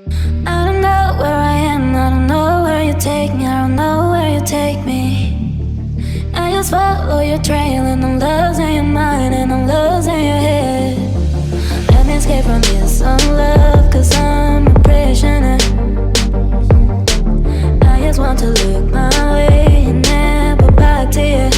I don't know where I am, I don't know where you take me, I don't know where you take me. I just follow your trail and I'm losing your mind and I'm losing your head. Let me escape from this love, cause I'm a prisoner. I just want to look my way and never back to you.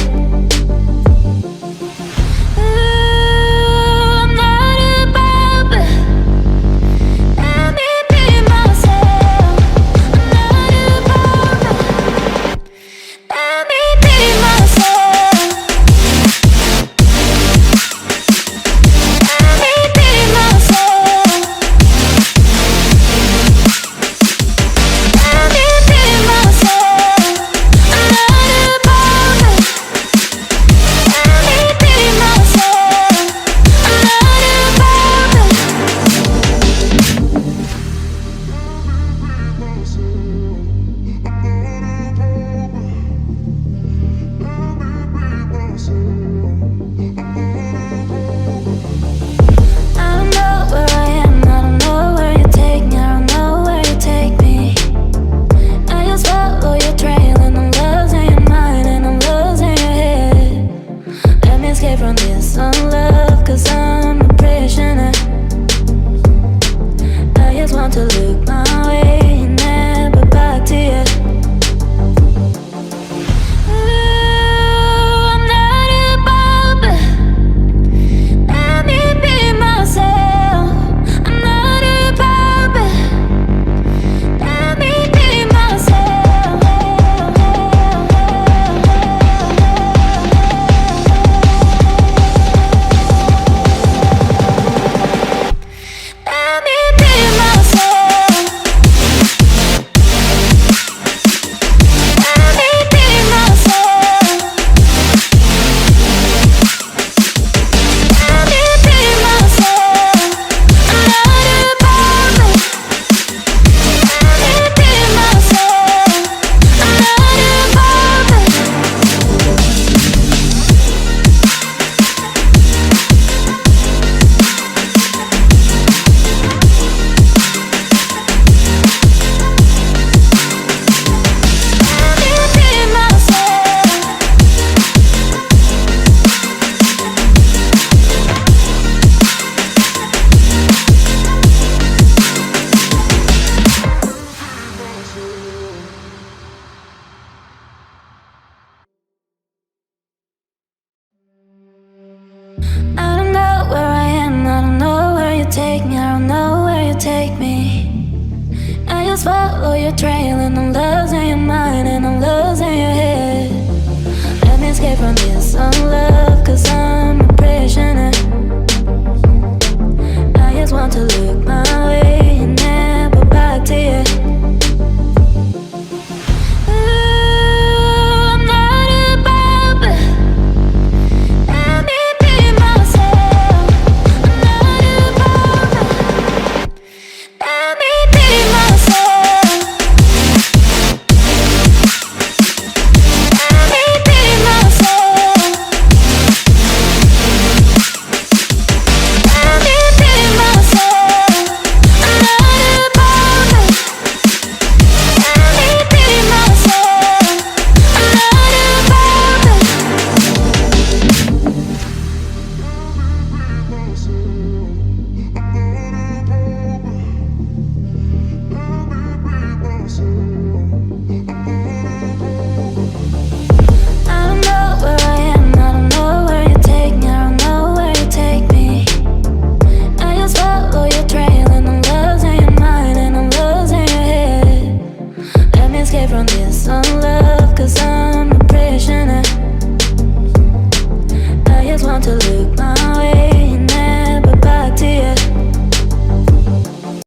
I don't know where I am, I don't know where you take me, I don't know where you take me. I just follow your trail and I'm losing your mind and I'm losing your head. Let me escape from this love, cause I'm a prisoner. I just want to look